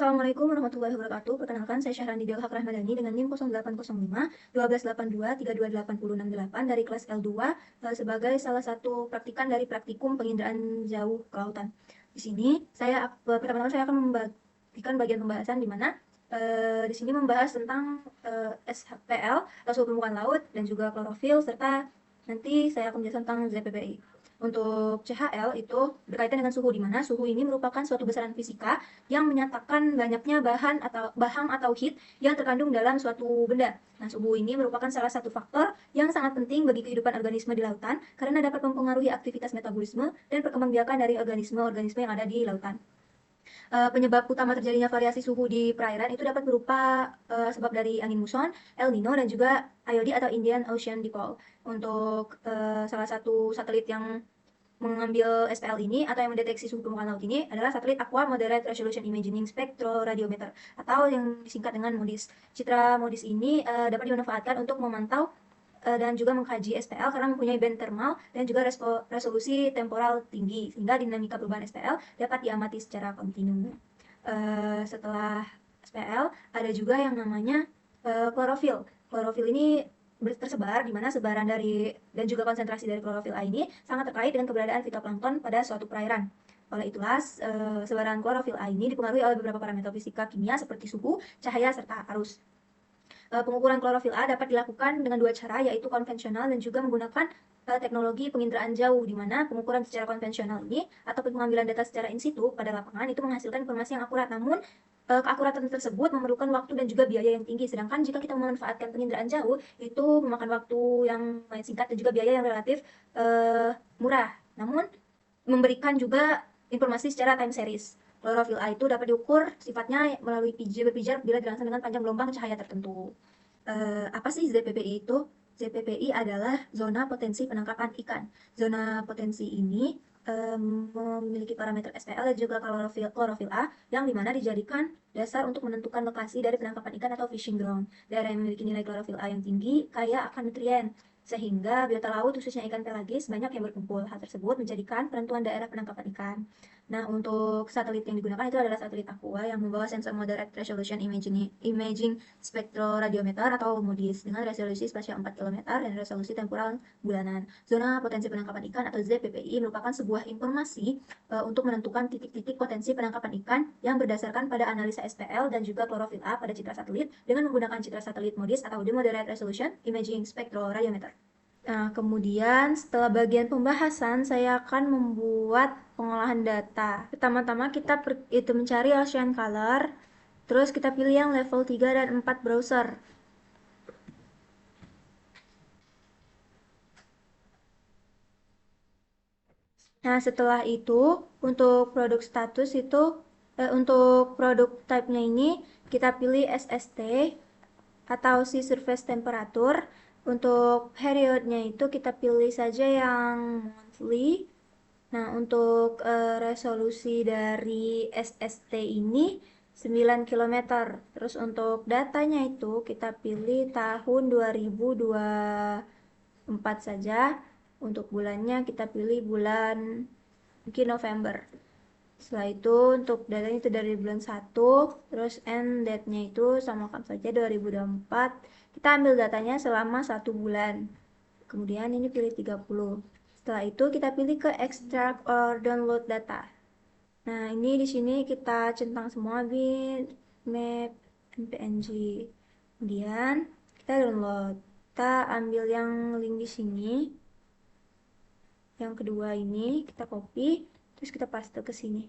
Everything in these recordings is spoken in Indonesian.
Assalamualaikum warahmatullahi wabarakatuh. Perkenalkan, saya Syahrani Delhak Rahmadani dengan NIM 0805 1282 32868 dari kelas L2 sebagai salah satu praktikan dari praktikum penginderaan jauh ke lautan. Di sini pertama-tama saya akan membagikan bagian pembahasan di mana di sini membahas tentang SHPL atau suhu permukaan laut dan juga klorofil serta nanti saya akan menjelaskan tentang ZPPI. Untuk CHL itu berkaitan dengan suhu, di mana suhu ini merupakan suatu besaran fisika yang menyatakan banyaknya bahang atau heat yang terkandung dalam suatu benda. Nah, suhu ini merupakan salah satu faktor yang sangat penting bagi kehidupan organisme di lautan karena dapat mempengaruhi aktivitas metabolisme dan perkembangbiakan dari organisme-organisme yang ada di lautan. Penyebab utama terjadinya variasi suhu di perairan itu dapat berupa sebab dari angin muson, El Nino, dan juga IOD atau Indian Ocean Dipole. Untuk salah satu satelit yang mengambil SPL ini atau yang mendeteksi suhu permukaan laut ini adalah satelit Aqua Moderate Resolution Imaging Spectroradiometer atau yang disingkat dengan MODIS. Citra MODIS ini dapat dimanfaatkan untuk memantau dan juga mengkaji SPL karena mempunyai band thermal dan juga resolusi temporal tinggi sehingga dinamika perubahan SPL dapat diamati secara kontinu. Setelah SPL ada juga yang namanya klorofil. Klorofil ini tersebar di mana sebaran dari dan juga konsentrasi dari klorofil A ini sangat terkait dengan keberadaan fitoplankton pada suatu perairan. Oleh itulah, sebaran klorofil A ini dipengaruhi oleh beberapa parameter fisika kimia seperti suhu, cahaya, serta arus. Pengukuran klorofil A dapat dilakukan dengan dua cara, yaitu konvensional dan juga menggunakan teknologi penginderaan jauh, di mana pengukuran secara konvensional ini atau pengambilan data secara in situ pada lapangan itu menghasilkan informasi yang akurat, namun keakuratan tersebut memerlukan waktu dan juga biaya yang tinggi. Sedangkan jika kita memanfaatkan penginderaan jauh, itu memakan waktu yang singkat dan juga biaya yang relatif murah, namun memberikan juga informasi secara time series. Klorofil A itu dapat diukur sifatnya melalui berpijar bila dirangsang dengan panjang gelombang cahaya tertentu. Apa sih ZPPI itu? ZPPI adalah zona potensi penangkapan ikan. Zona potensi ini memiliki parameter SPL dan juga klorofil A yang dimana dijadikan dasar untuk menentukan lokasi dari penangkapan ikan atau fishing ground. Daerah yang memiliki nilai klorofil A yang tinggi kaya akan nutrien, sehingga biota laut khususnya ikan pelagis banyak yang berkumpul. Hal tersebut menjadikan penentuan daerah penangkapan ikan. Nah, untuk satelit yang digunakan itu adalah satelit Aqua yang membawa sensor Moderate Resolution Imaging Spectroradiometer atau MODIS dengan resolusi spasial 4 km dan resolusi temporal bulanan. Zona potensi penangkapan ikan atau ZPPI merupakan sebuah informasi untuk menentukan titik-titik potensi penangkapan ikan yang berdasarkan pada analisa SPL dan juga klorofil A pada citra satelit dengan menggunakan citra satelit MODIS atau Moderate Resolution Imaging Spectroradiometer. Nah, kemudian setelah bagian pembahasan, saya akan membuat pengolahan data. Pertama-tama kita itu mencari Ocean Color, terus kita pilih yang level 3 dan 4 browser. Nah, setelah itu, untuk produk status itu, untuk produk type-nya ini, kita pilih SST, atau Sea Surface Temperature. Untuk periodnya itu kita pilih saja yang monthly. Nah, untuk resolusi dari SST ini 9 km. Terus untuk datanya itu kita pilih tahun 2024 saja. Untuk bulannya kita pilih bulan mungkin November. Setelah itu untuk datanya itu dari bulan 1, terus end date-nya itu samakan saja 2024. Kita ambil datanya selama 1 bulan. Kemudian ini pilih 30. Setelah itu kita pilih ke extract or download data. Nah, ini di sini kita centang semua bitmap png. Kemudian kita download. Kita ambil yang link di sini. Yang kedua ini kita copy, terus kita paste ke sini.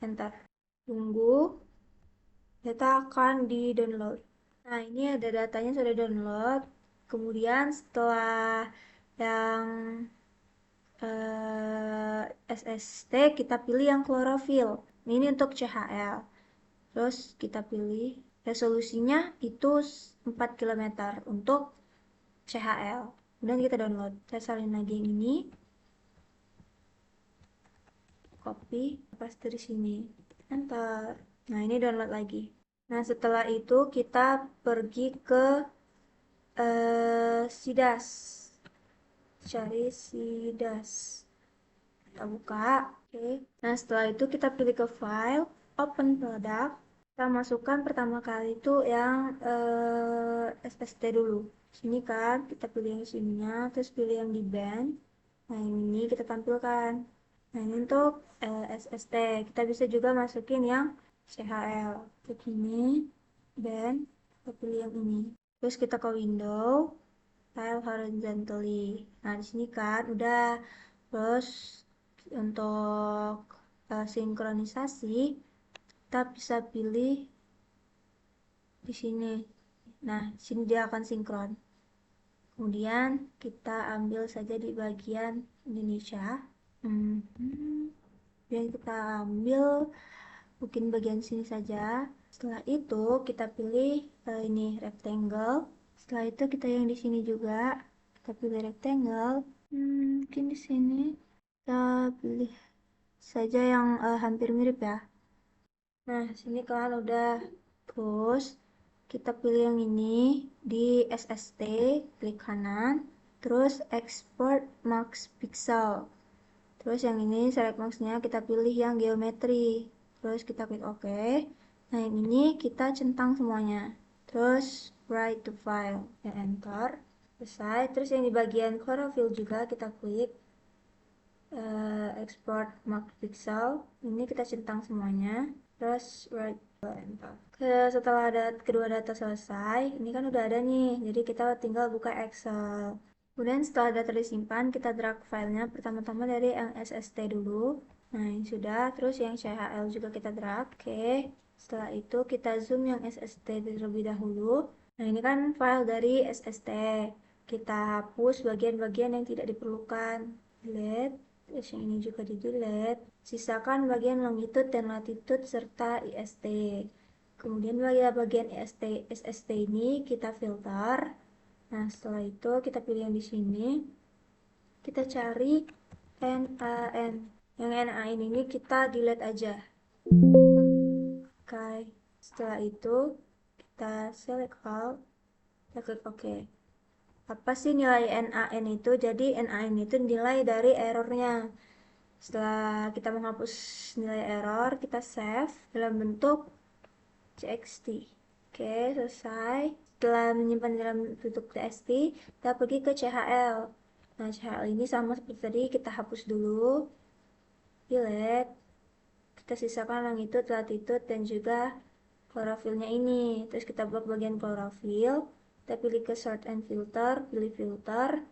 Enter. Tunggu. Data akan di-download. Nah, ini ada datanya sudah download. Kemudian setelah yang SST kita pilih yang klorofil. Ini untuk CHL. Terus kita pilih resolusinya itu 4 km untuk CHL. Kemudian kita download. Saya salin lagi yang ini. Copy, paste di sini. Enter. Nah, ini download lagi. Nah, setelah itu kita pergi ke SIDAS. Cari SIDAS. Kita buka. Oke. Nah, setelah itu kita pilih ke file. open product. Kita masukkan pertama kali itu yang SST dulu. Sini kan, kita pilih yang sininya, terus pilih yang di band. Nah, ini kita tampilkan. Nah, ini untuk SST. Kita bisa juga masukin yang CHL. Begini, band, kita pilih yang ini. Terus kita ke window, file horizontally. Nah, di sini kan udah. Terus untuk sinkronisasi, kita bisa pilih di sini. Nah, sini dia akan sinkron. Kemudian kita ambil saja di bagian Indonesia. Kemudian kita ambil mungkin bagian sini saja. Setelah itu kita pilih ini rectangle. Setelah itu kita yang di sini juga kita pilih rectangle. Mungkin di sini kita pilih saja yang hampir mirip ya. Nah, sini kan udah. Terus kita pilih yang ini di SST, klik kanan, terus export max pixel. Terus yang ini select max-nya kita pilih yang geometri. Terus kita klik OK. Nah, yang ini kita centang semuanya. Terus write to file, yang enter. Selesai. Terus yang di bagian chlorophyll juga kita klik export max pixel. Ini kita centang semuanya. Terus write enter. Setelah kedua data selesai, ini kan udah ada nih, jadi kita tinggal buka Excel. Kemudian setelah data disimpan, kita drag filenya pertama-tama dari yang SST dulu. Nah, ini sudah. Terus yang CHL juga kita drag. Oke. Setelah itu kita zoom yang SST terlebih dahulu. Nah, ini kan file dari SST. Kita hapus bagian-bagian yang tidak diperlukan. Delete. Terus yang ini juga di delete. Sisakan bagian longitude dan latitude serta IST. Kemudian bagian SST ini kita filter. Nah, setelah itu kita pilih yang di sini. Kita cari NaN. Yang NaN ini kita delete aja. Oke. Setelah itu kita select all. Kita klik OK. Apa sih nilai NaN itu? Jadi NaN itu nilai dari errornya. Setelah kita menghapus nilai error, kita save dalam bentuk txt. Oke, selesai. Setelah menyimpan dalam bentuk txt, kita pergi ke CHL. Nah, CHL ini sama seperti tadi, kita hapus dulu. Delete. Kita sisakan longitude, latitude, dan juga chlorophyllnya ini. Terus kita blok bagian chlorophyll. Kita pilih ke sort and filter, pilih filter.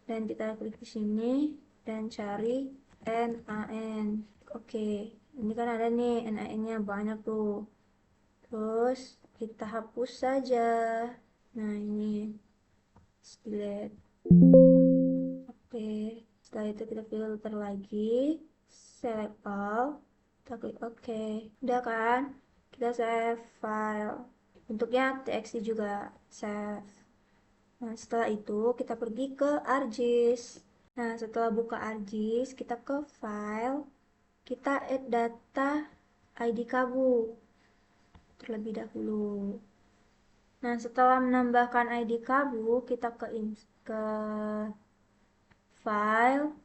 Dan kita klik di sini dan cari NaN. Oke, ini kan ada nih NaN-nya banyak tuh. Terus kita hapus saja. Nah, ini delete. Oke, setelah itu kita filter lagi, select all, kita klik OK. Udah kan? Kita save file. Bentuknya txt juga, save. Nah, setelah itu kita pergi ke ArcGIS. Nah, setelah buka ArcGIS, kita ke file, kita add data ID Kabu terlebih dahulu. Nah, setelah menambahkan ID Kabu, kita ke file,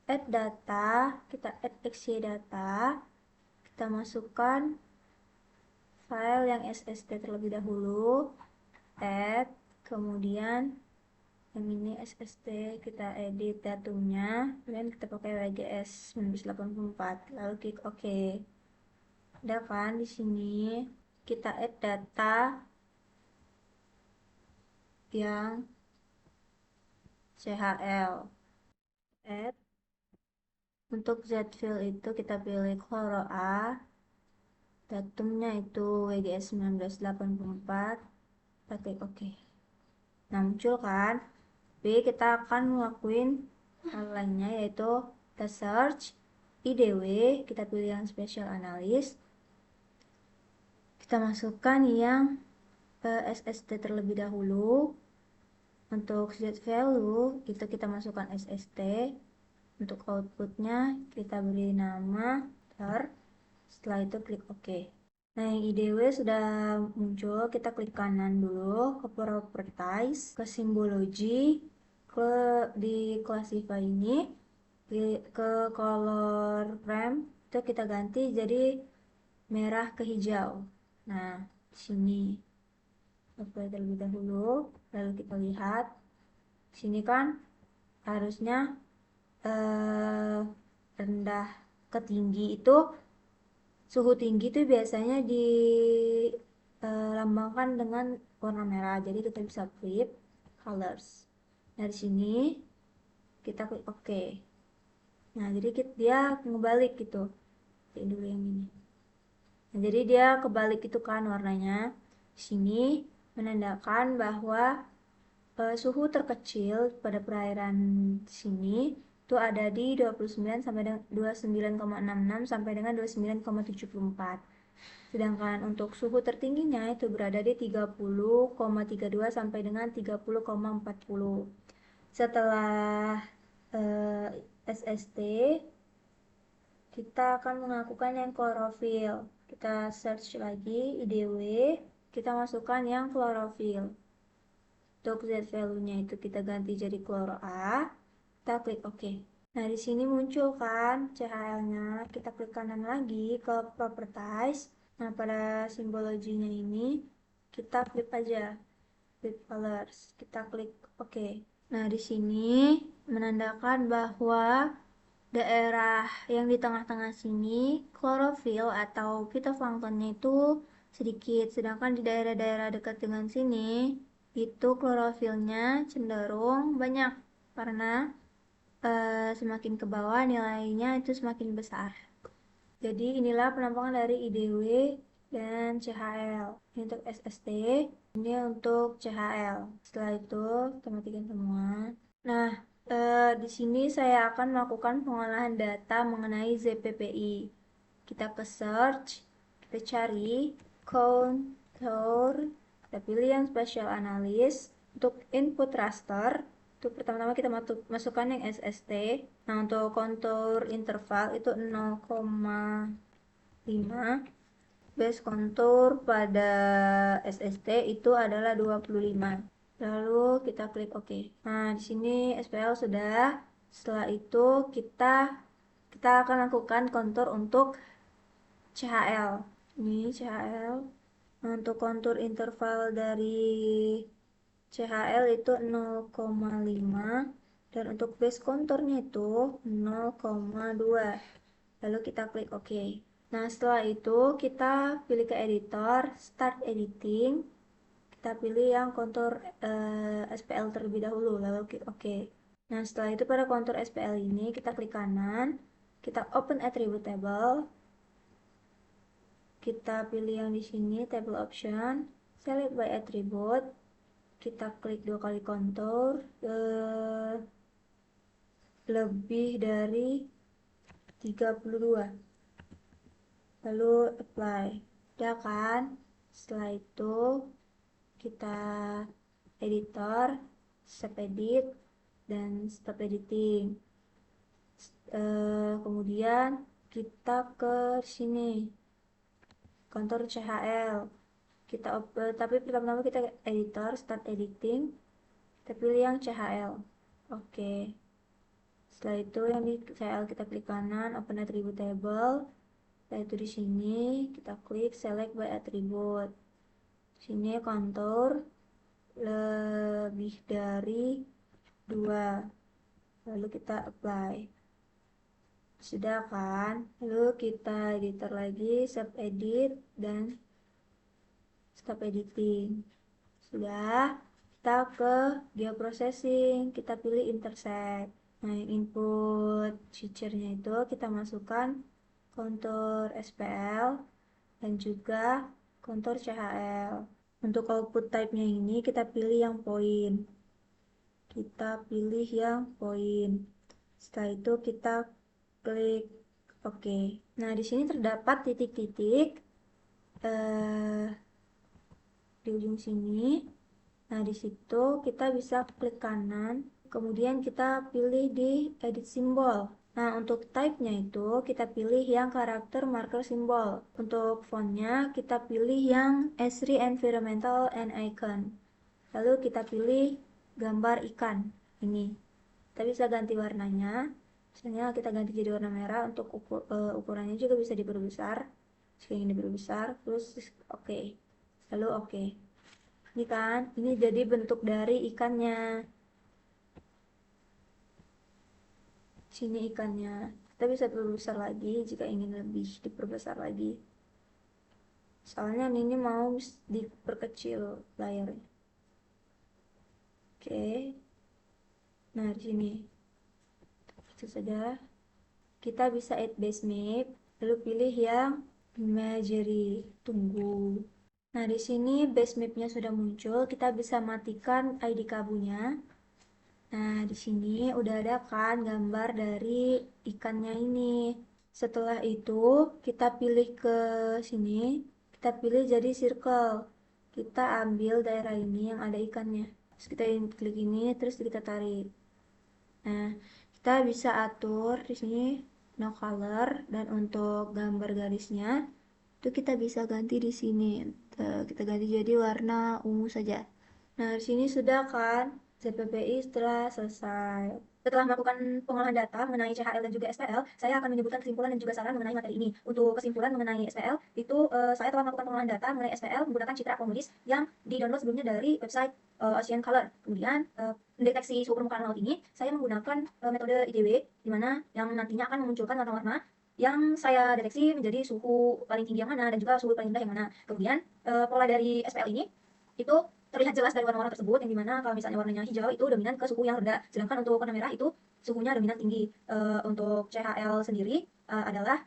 add data, kita add XY data, kita masukkan file yang SST terlebih dahulu, add, kemudian yang ini SST, kita edit datumnya, kemudian kita pakai WGS 1984, lalu klik OK. Udah kan di sini kita add data yang CHL. Add. Untuk Z-fill itu kita pilih Chloro A. Datumnya itu WGS 1984. Kita klik OK. Nah, muncul kan? Tapi kita akan ngelakuin hal lainnya, yaitu kita search IDW, kita pilih yang special analyst. Kita masukkan yang SST terlebih dahulu. Untuk Z value itu kita masukkan SST. Untuk outputnya kita beri nama ter. Setelah itu klik OK. Nah, yang IDW sudah muncul. Kita klik kanan dulu ke properties, ke simbology, di classify ini, ke color frame, itu kita ganti jadi merah ke hijau. Nah, di sini apply terlebih dahulu, lalu kita lihat di sini kan harusnya rendah ke tinggi itu, suhu tinggi itu biasanya dilambangkan dengan warna merah. Jadi kita bisa flip colors. Nah, di sini kita klik OK. Nah, jadi dia ngebalik gitu. Ini dulu yang ini. Nah, jadi dia kebalik itu kan warnanya. Di sini menandakan bahwa suhu terkecil pada perairan sini itu ada di 29 sampai dengan 29,66 sampai dengan 29,74. Sedangkan untuk suhu tertingginya itu berada di 30,32 sampai dengan 30,40. Setelah SST, kita akan melakukan yang klorofil. Kita search lagi IDW, kita masukkan yang klorofil. Untuk Z value-nya itu kita ganti jadi kloro A, kita klik OK. Nah, di sini muncul kan CHL-nya, kita klik kanan lagi ke properties. Nah, pada simbologinya ini kita flip aja, flip colors, kita klik OK. Nah, di sini menandakan bahwa daerah yang di tengah-tengah sini klorofil atau fitoplanktonnya itu sedikit, sedangkan di daerah-daerah dekat dengan sini itu klorofilnya cenderung banyak karena semakin ke bawah nilainya itu semakin besar. Jadi inilah penampakan dari IDW dan CHL. Ini untuk SST, ini untuk CHL. Setelah itu kita matikan semua. Nah, di sini saya akan melakukan pengolahan data mengenai ZPPI. Kita ke search, kita cari contour, kita pilih yang special analysis. Untuk input raster, itu pertama-tama kita masukkan yang SST. Nah, untuk kontur interval itu 0,5. Base kontur pada SST itu adalah 25. Lalu kita klik OK. Nah, di sini SPL sudah. Setelah itu kita akan lakukan kontur untuk CHL. Ini CHL. Nah, untuk kontur interval dari CHL itu 0,5 dan untuk base konturnya itu 0,2. Lalu kita klik OK. Nah, setelah itu kita pilih ke editor, start editing. Kita pilih yang kontur SPL terlebih dahulu, lalu klik OK. Nah, setelah itu pada kontur SPL ini kita klik kanan, kita open attribute table. Kita pilih yang di sini table option, select by attribute. Kita klik 2 kali kontur, lebih dari 32. Lalu apply. Udah kan? Setelah itu kita editor, save edit, dan stop editing. Kemudian kita ke sini kontur CHL. Tapi pertama-tama kita editor, start editing, kita pilih yang CHL. Oke. Setelah itu yang di CHL kita klik kanan, open attribute table. Setelah itu di sini kita klik select by attribute. Sini kontur lebih dari 2. Lalu kita apply. Sudah kan? Lalu kita editor lagi, save edit, dan stop editing. Sudah, kita ke geoprocessing, kita pilih intersect. Nah, yang input feature-nya itu kita masukkan kontur SPL dan juga kontur CHL. Untuk output type-nya ini kita pilih yang point. Kita pilih yang point. Setelah itu kita klik OK. Nah, di sini terdapat titik-titik di ujung sini. Nah, di situ kita bisa klik kanan, kemudian kita pilih di edit symbol. Nah, untuk type-nya itu kita pilih yang karakter marker symbol. Untuk fontnya kita pilih yang Esri Environmental and Icon. Lalu kita pilih gambar ikan ini. Kita bisa ganti warnanya. Misalnya kita ganti jadi warna merah, untuk ukurannya juga bisa diperbesar jika ingin diperbesar, terus oke. Lalu oke. Ini kan, ini jadi bentuk dari ikannya. Sini ikannya. Kita bisa perbesar lagi jika ingin lebih diperbesar lagi. Soalnya ini mau diperkecil layarnya. Oke. Nah, di sini. Itu saja. Kita bisa add base map, lalu pilih yang imagery. Tunggu. Nah, di sini base map-nya sudah muncul. Kita bisa matikan ID kabunya. Nah, di sini udah ada kan gambar dari ikannya ini. Setelah itu, kita pilih ke sini. Kita pilih jadi circle. Kita ambil daerah ini yang ada ikannya. Terus kita klik ini, terus kita tarik. Nah, kita bisa atur di sini no color, dan untuk gambar garisnya itu kita bisa ganti di sini. Kita ganti jadi warna ungu saja. Nah, di sini sudah kan ZPPI setelah selesai. Setelah melakukan pengolahan data mengenai CHL dan juga SPL, saya akan menyebutkan kesimpulan dan juga saran mengenai materi ini. Untuk kesimpulan mengenai SPL, itu saya telah melakukan pengolahan data mengenai SPL menggunakan citra akomodis yang di-download sebelumnya dari website Ocean Color. Kemudian, mendeteksi suhu permukaan laut ini, saya menggunakan metode IDW, di mana yang nantinya akan memunculkan warna-warna yang saya deteksi menjadi suhu paling tinggi yang mana dan juga suhu paling rendah yang mana. Kemudian, pola dari SPL ini itu terlihat jelas dari warna-warna tersebut, yang dimana kalau misalnya warnanya hijau itu dominan ke suhu yang rendah, sedangkan untuk warna merah itu suhunya dominan tinggi. Untuk CHL sendiri adalah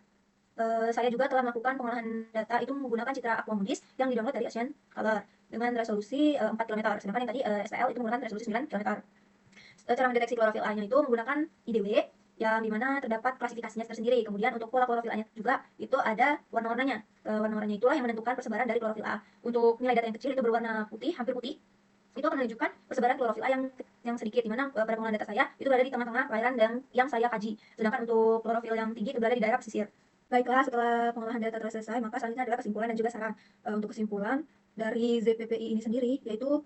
saya juga telah melakukan pengolahan data itu menggunakan citra aquamodis yang di-download dari Ocean Color dengan resolusi 4 km, sedangkan yang tadi SPL itu menggunakan resolusi 9 km. Cara mendeteksi klorofil A-nya itu menggunakan IDW, yang dimana terdapat klasifikasinya tersendiri. Kemudian untuk pola klorofil A-nya juga itu ada warna-warnanya. Warna-warnanya itulah yang menentukan persebaran dari klorofil A. Untuk nilai data yang kecil itu berwarna putih, hampir putih, itu akan menunjukkan persebaran klorofil A yang sedikit, dimana pada pengolahan data saya itu berada di tengah-tengah perairan yang saya kaji. Sedangkan untuk klorofil yang tinggi itu berada di daerah pesisir. Baiklah, setelah pengolahan data telah selesai, maka selanjutnya adalah kesimpulan dan juga saran. Untuk kesimpulan dari ZPPI ini sendiri, yaitu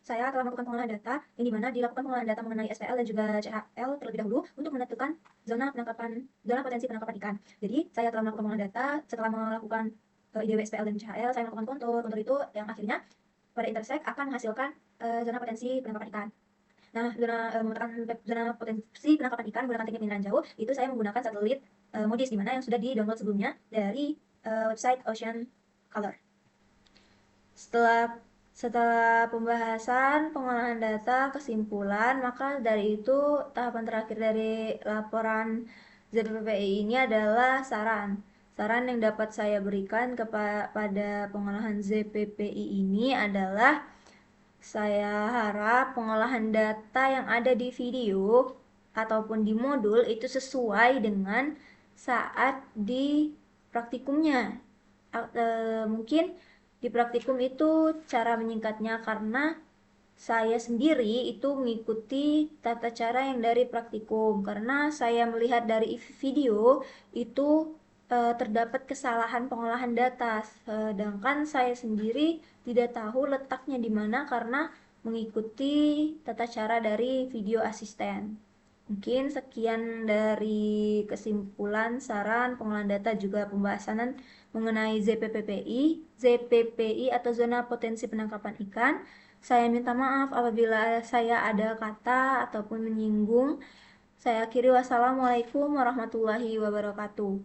saya telah melakukan pengolahan data, yang dimana dilakukan pengolahan data mengenai SPL dan juga CHL terlebih dahulu untuk menentukan zona potensi penangkapan ikan. Jadi, saya telah melakukan pengolahan data setelah melakukan IDW SPL dan CHL, saya melakukan kontur itu yang akhirnya pada intersect akan menghasilkan zona potensi penangkapan ikan. Nah, zona potensi penangkapan ikan menggunakan teknik penginderaan jauh, itu saya menggunakan satelit MODIS, di mana yang sudah di-download sebelumnya dari website Ocean Color. Setelah pembahasan pengolahan data, kesimpulan, maka dari itu tahapan terakhir dari laporan ZPPI ini adalah saran. Saran yang dapat saya berikan kepada pengolahan ZPPI ini adalah, saya harap pengolahan data yang ada di video ataupun di modul itu sesuai dengan saat di praktikumnya. Mungkin di praktikum itu cara menyingkatnya karena saya sendiri itu mengikuti tata cara yang dari praktikum, karena saya melihat dari video itu terdapat kesalahan pengolahan data, sedangkan saya sendiri tidak tahu letaknya di mana karena mengikuti tata cara dari video asisten. Mungkin sekian dari kesimpulan, saran, pengolahan data, juga pembahasan mengenai ZPPI atau zona potensi penangkapan ikan. Saya minta maaf apabila saya ada kata ataupun menyinggung. Saya akhiri, wassalamualaikum warahmatullahi wabarakatuh.